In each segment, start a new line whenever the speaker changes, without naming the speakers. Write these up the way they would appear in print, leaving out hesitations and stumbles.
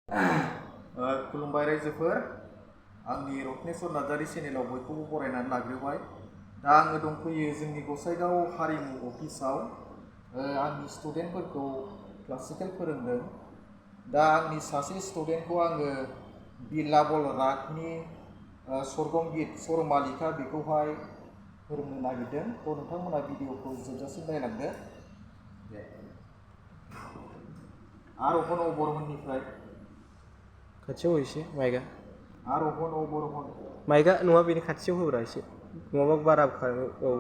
खुलुमबाय रायजोफोर आंनि रत्नेस्वर नार्जारि चेनेलाव बयखौबो बरायनानै लाग्रोबाय दा आङो दंफैयो जोंनि गसाइगाव हारिमु अफिसाव आंनि स्टुडेन्टफोरखौ क्लासिकेल फोरोंदों दा आंनि सासे स्टुडेन्टखौ आङो बिलाबल रागनि सरगमगित सरमालिका बेखौहाय फोरोंनो नागिरदों थ' नोंथांमोना भिडिअखौ जोबजासिम नायलांदो दे आरोहन अबरहननिफ्राय
खाथियाव एसे माइकआ
आरोहन अबरहन
माइकआ नङा बेनि खाथियाव होब्रा एसे नङाबा बारा खारबावो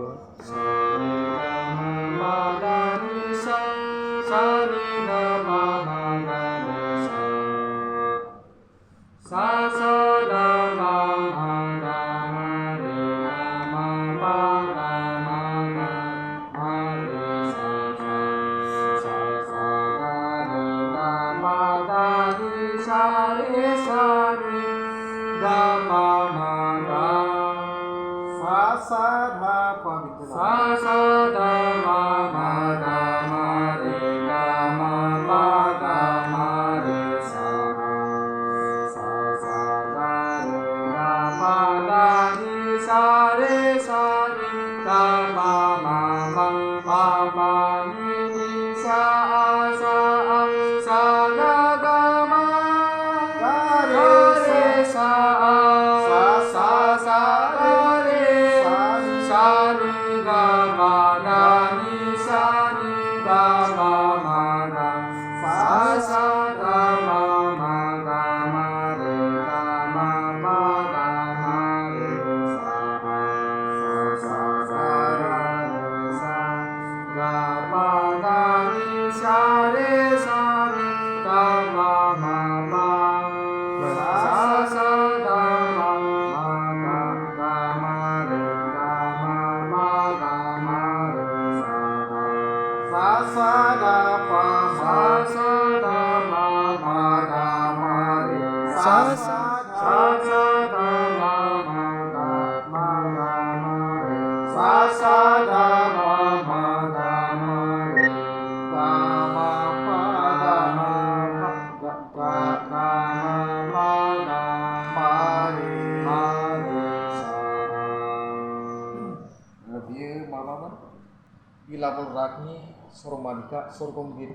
बिलाबल रागनि सरमालिका सरगमगित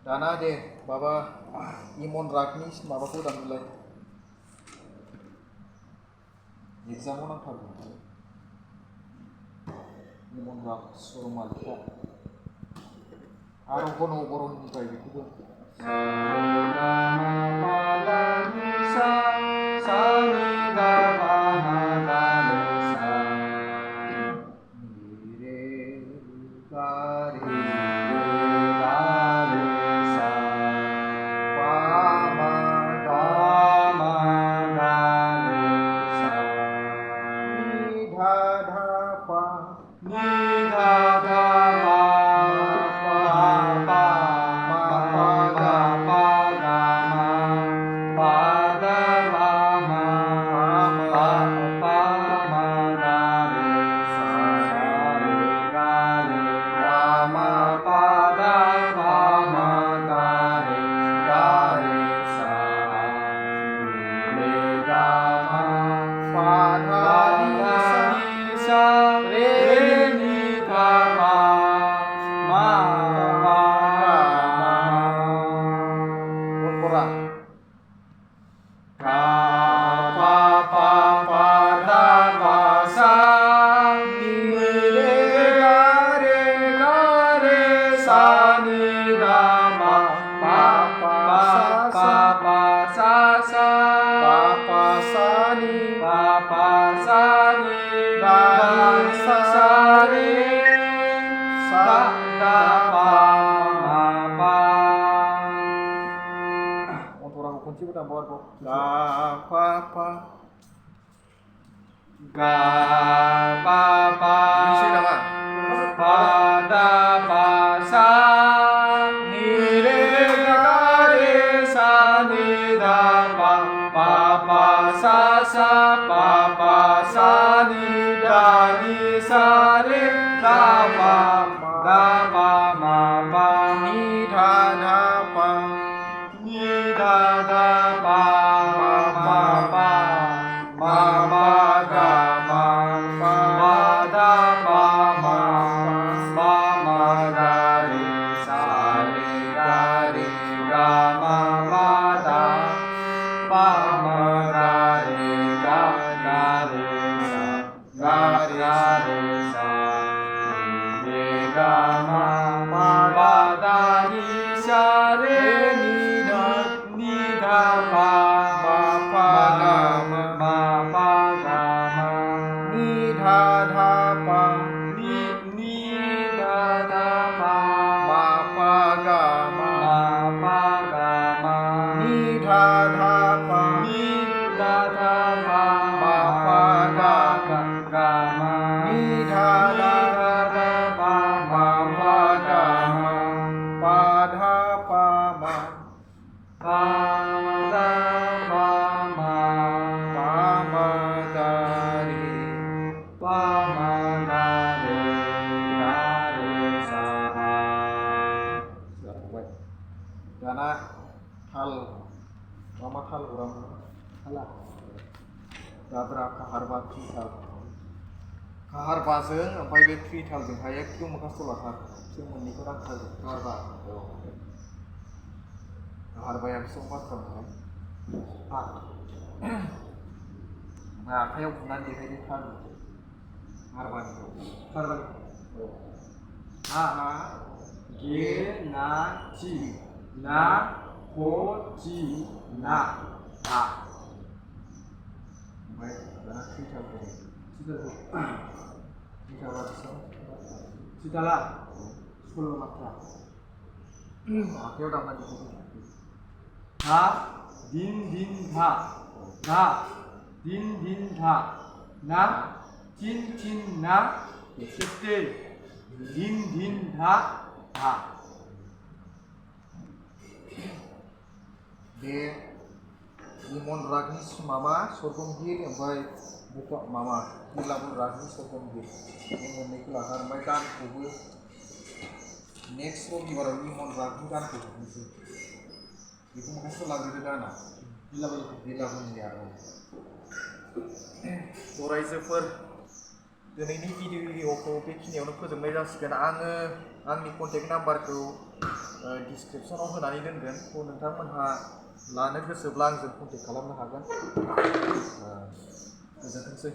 दाना दे माबा इमन रागनि माबाखौ दामलाय एग्जामाव नांथारगौ इमन राग सरमालिका आरोहन अबरहननिफ्राय बेखौबो
da da pa ma pa ma ma ga ma pa da pa ma ma ga re sa re ga ma pa da pa ma ga re sa ga re sa re ga ma pa da ni sa re ni da pa ma pa ga ma pa ga ma
ni dha dha pa
ni da da pa
ma pa ga ma
ma pa ga ma
ni dha dha pa
ni da da pa
ma pa ga
ga ma
ni dha dha
pa
ma pa ga ma pa dha pa ma
pa da pa ma
pa ma ga re
pa ma ga re sa
जाबाय दाना थाल मा थाल गराम
हाला
दाद्रा काहारबा थ्रिताल काहारबाजों ओमफ्राय बे थ्रितालजोंहाय एकदम मोखासथ' लाथार बिसोर मोननैखौ नांथारगौ काहारबा औ काहारबाया बेसेबां बाथ्रा मोनबाय ओमफ्राय आखाइयाव बुनानै देखायदो थाल काहारबानिखौ
कारबानि
औ
हा गे ना ची ना हो ची ना हा
ओमफ्राय दाना थ्रितालखौ थ्रिताला बेसेबां
चिताला 16 मात्रा
आखाइयाव दामनानै देखायदो
धा दिन धा धा दिन धा ना चिन ना चित्ते दिन धा धा
बे लिमन रागनि माबा सरगमगिर ओमफ्राय माबा बिलाबुल रागनि सरगमगिर बे मोननैखौ लाथार ओमफ्राय गानखौबो नेक्स्ट रबिबाराव लिमन रागनि गानखौ हरनोसै बेखौ माखासे लाग्रोदो गाना बिलाबुलनिया रायजोफोर दिनैनि भिडिअखौ बेखिनियावनो फोजोबनाय जासिगोन आङो आंनि कन्टेक्ट नाम्बारखौ डिसक्रिपसनाव होनानै दोनगोन नोंथांमोनहा लानो गोसोब्ला आंजों कन्टेक्ट खालामनो हागोन गोजोनथोंसै